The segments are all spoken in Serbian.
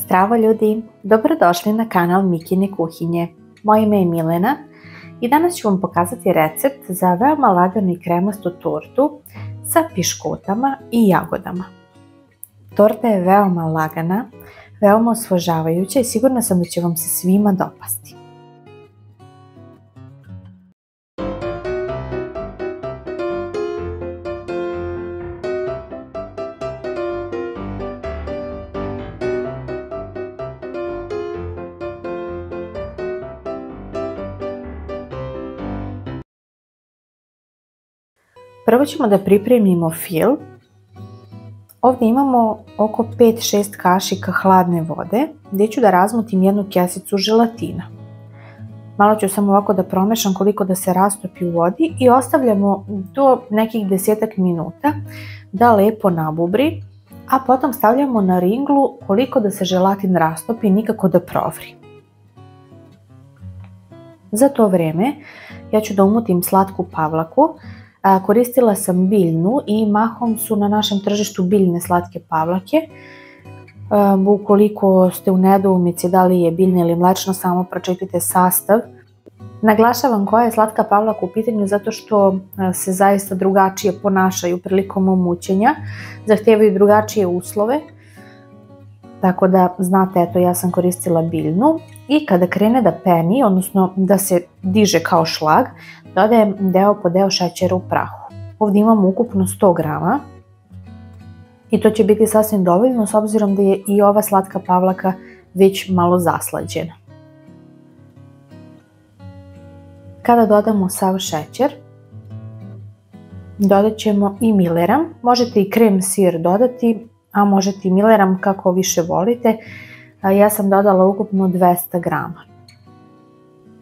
Zdravo ljudi, dobrodošli na kanal Mikine kuhinje. Moje ime je Milena i danas ću vam pokazati recept za veoma laganu i kremastu tortu sa piškotama i jagodama. Torta je veoma lagana, veoma osvežavajuća i sigurna sam da će vam se svima dopasti. Prvo ćemo da pripremimo fil. Ovdje imamo oko 5-6 kašika hladne vode gdje ću da razmutim jednu kesicu želatina. Malo ću samo ovako da promešam koliko da se rastopi u vodi i ostavljamo do nekih 10 minuta da lepo nabubri, a potom stavljamo na ringlu koliko da se želatin rastopi, nikako da provri. Za to vrijeme ja ću da umutim slatku pavlaku. Koristila sam biljnu i mahom su na našem tržištu biljne slatke pavlake. Ukoliko ste u nedoumici da li je biljna ili mlečna, samo pročitajte sastav. Naglašavam koja je slatka pavlaka u pitanju zato što se zaista drugačije ponašaju prilikom mućenja, zahtijevaju drugačije uslove. Tako da znate, eto, ja sam koristila biljnu i kada krene da peni, odnosno da se diže kao šlag, dodajem deo po deo šećera u prahu. Ovdje imamo ukupno 100 grama i to će biti sasvim dovoljno s obzirom da je i ova slatka pavlaka već malo zaslađena. Kada dodamo sav šećer, dodat ćemo i mileram. Možete i krem sir dodati, a možete i mileram kako više volite. Ja sam dodala ukupno 200 grama.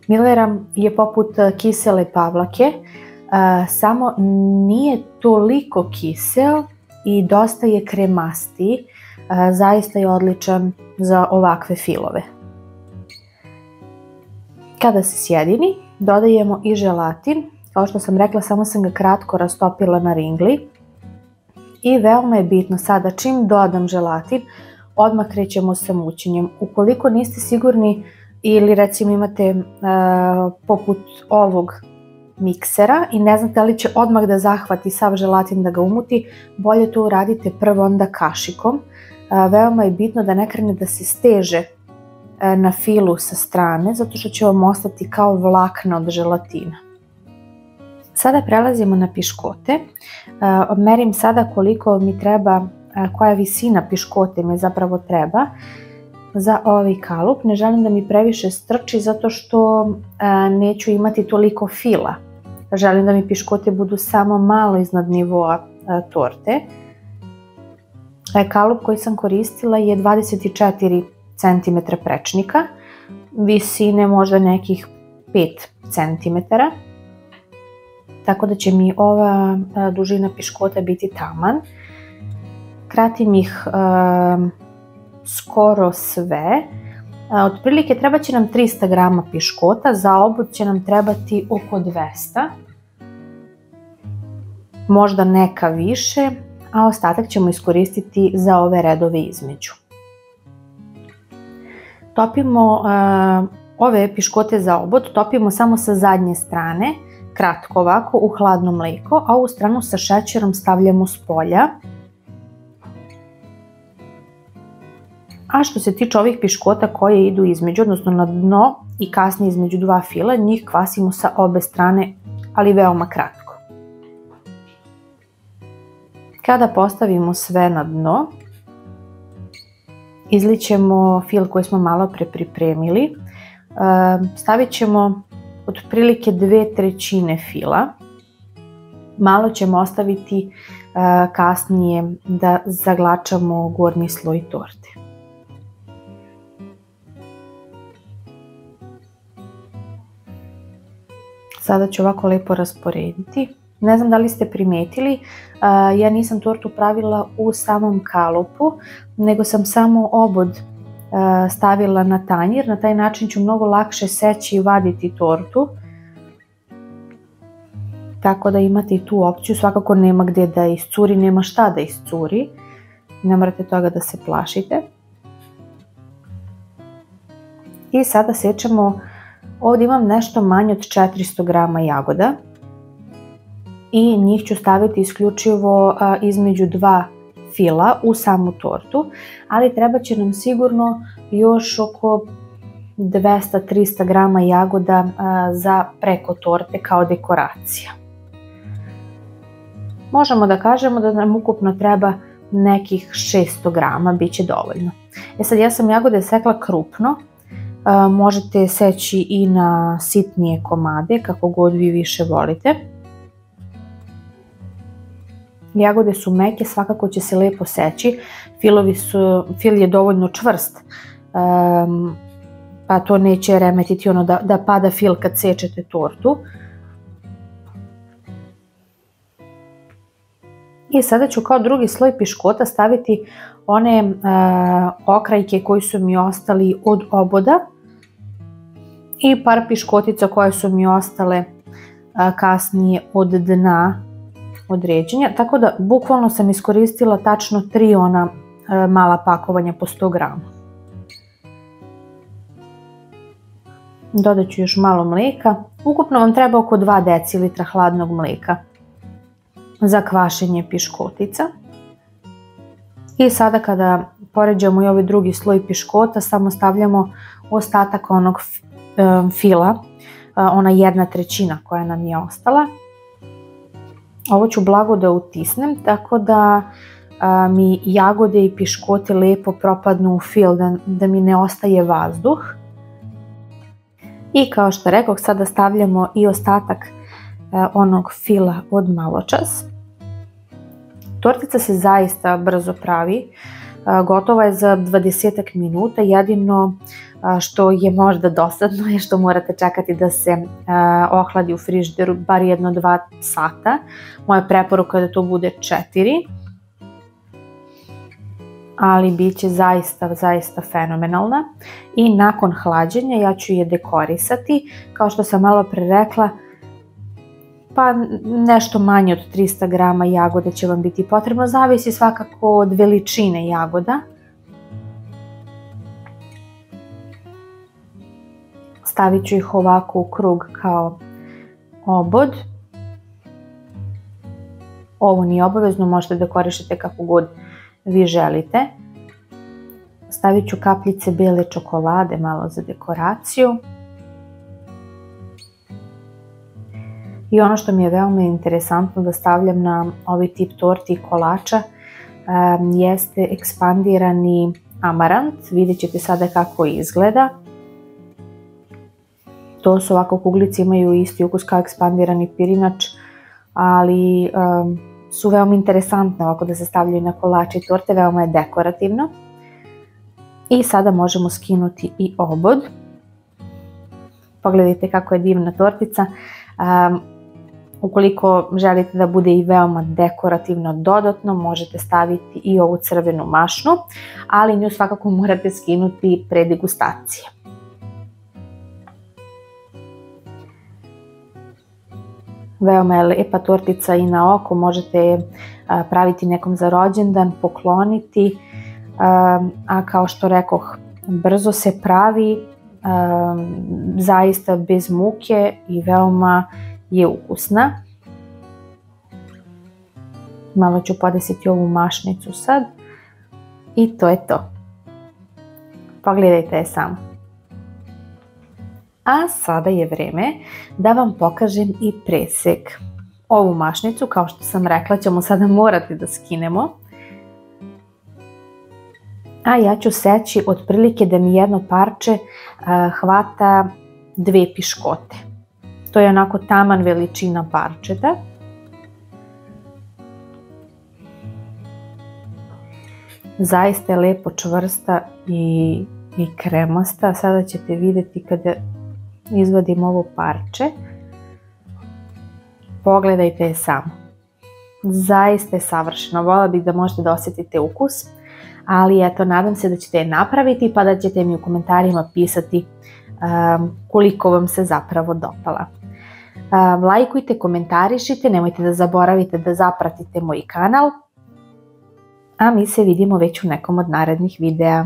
Mileram je poput kisele pavlake, samo nije toliko kisel i dosta je kremastiji. Zaista je odličan za ovakve filove. Kada se sjedini, dodajemo i želatin. Kao što sam rekla, samo sam ga kratko rastopila na ringli. I veoma je bitno sada, čim dodam želatin, odmah krećemo sa mućenjem. Ukoliko niste sigurni ili recimo imate poput ovog miksera i ne znate li će odmah da zahvati sav želatin da ga umuti, bolje to uradite prvo onda kašikom. Veoma je bitno da ne krene da se steže na filu sa strane, zato što će vam ostati kao vlakna od želatina. Sada prelazimo na piškote. Merim sada koliko mi treba, koja visina piškote mi zapravo treba za ovaj kalup. Ne želim da mi previše strči zato što neću imati toliko fila. Želim da mi piškote budu samo malo iznad nivoa torte. Kalup koji sam koristila je 24 cm prečnika, visine možda nekih 5 cm. Tako da će mi ova dužina piškota biti taman. Kratim ih skoro sve. Otprilike treba će nam 300 grama piškota, za obud će nam trebati oko 200. Možda neka više, a ostatak ćemo iskoristiti za ove redove između. Topimo ove piškote za obod, topimo samo sa zadnje strane, kratko ovako u hladno mlijeko, a ovu stranu sa šećerom stavljamo s polja. A što se tiče ovih piškota koje idu između, odnosno na dno i kasnije između dva fila, njih kvasimo sa obe strane, ali veoma kratko. Kada postavimo sve na dno, izlićemo fil koji smo malo pre pripremili, stavit ćemo otprilike 2/3 fila. Malo ćemo ostaviti kasnije da zaglačamo gornji sloj torte. Sada ću ovako lepo rasporediti. Ne znam da li ste primetili, ja nisam tortu pravila u samom kalupu, nego sam samo obod stavila na tanjir. Na taj način ću mnogo lakše seći i vaditi tortu. Tako da imate i tu opciju, svakako nema gdje da iscuri, nema šta da iscuri. Ne morate toga da se plašite. I sada sečemo, ovdje imam nešto manje od 400 grama jagoda i njih ću staviti isključivo između dva fila u samu tortu, ali treba će nam sigurno još oko 200-300 grama jagoda za preko torte kao dekoracija. Možemo da kažemo da nam ukupno treba nekih 600 grama, bit će dovoljno. Sad ja sam jagode sekla krupno, možete seći i na sitnije komade, kako god vi više volite. Jagode su meke, svakako će se lepo seći, fil je dovoljno čvrst, pa to neće remetiti da pada fil kad sečete tortu. I sada ću kao drugi sloj piškota staviti one okrajke koji su mi ostali od oboda i par piškotica koje su mi ostale kasnije od dna od ređenja, tako da bukvalno sam iskoristila tačno 3 ona mala pakovanja po 100 grama. Dodat ću još malo mlijeka, ukupno vam treba oko 2 decilitra hladnog mlijeka za kvašenje piškotica. I sada kada poređamo i ovaj drugi sloj piškota, samo stavljamo ostatak onog fila, ona 1/3 koja nam je ostala. Ovo ću blago da utisnem, tako da mi jagode i piškote lepo propadnu u fil, da mi ne ostaje vazduh. I kao što rekoh, sada stavljamo i ostatak onog fila od maločas. Tortica se zaista brzo pravi, gotova je za 20 minuta, jedino što je možda dosadno je što morate čekati da se ohladi u frižideru bar 1-2 sata. Moja preporuka je da to bude 4, ali bit će zaista fenomenalna. I nakon hlađenja ja ću je dekorisati, kao što sam malo pre rekla, pa nešto manje od 300 grama jagoda će vam biti potrebno, zavisi svakako od veličine jagoda. Stavit ću ih ovako u krug kao obod. Ovo nije obavezno, možete da korišite kako god vi želite. Stavit ću kapljice bele čokolade malo za dekoraciju. I ono što mi je veoma interesantno da stavljam na ovaj tip torti i kolača jeste ekspandirani amarant. Vidjet ćete sada kako izgleda. To su ovako kuglice, imaju isti ukus kao ekspandirani pirinač, ali su veoma interesantne ovako da se stavljaju na kolače i torte, veoma je dekorativno. I sada možemo skinuti i obod. Pogledajte kako je divna tortica. Ukoliko želite da bude i veoma dekorativno dodatno, možete staviti i ovu crvenu mašnu, ali nju svakako morate skinuti pre degustacije. Veoma je lepa tortica i na oko, možete je praviti nekom za rođendan, pokloniti, a kao što rekoh, brzo se pravi, zaista bez muke i veoma je ukusna. Malo ću podesiti ovu mašnicu sad i to je to. Pogledajte je samo. A sada je vreme da vam pokažem i presek. Ovu mašnicu, kao što sam rekla, ćemo sada morati da skinemo. A ja ću seći otprilike da mi jedno parče hvata 2 piškote. To je onako taman veličina parčeta. Zaista je lepo čvrsta i kremasta. Sada ćete vidjeti kada izvadim ovo parče. Pogledajte je samo. Zaista je savršeno. Voljela bih da možete da osjetite ukus. Ali eto, nadam se da ćete je napraviti pa da ćete mi u komentarima pisati koliko vam se zapravo dopala. Lajkujte, komentarišite, nemojte da zaboravite da zapratite moj kanal. A mi se vidimo već u nekom od narednih videa.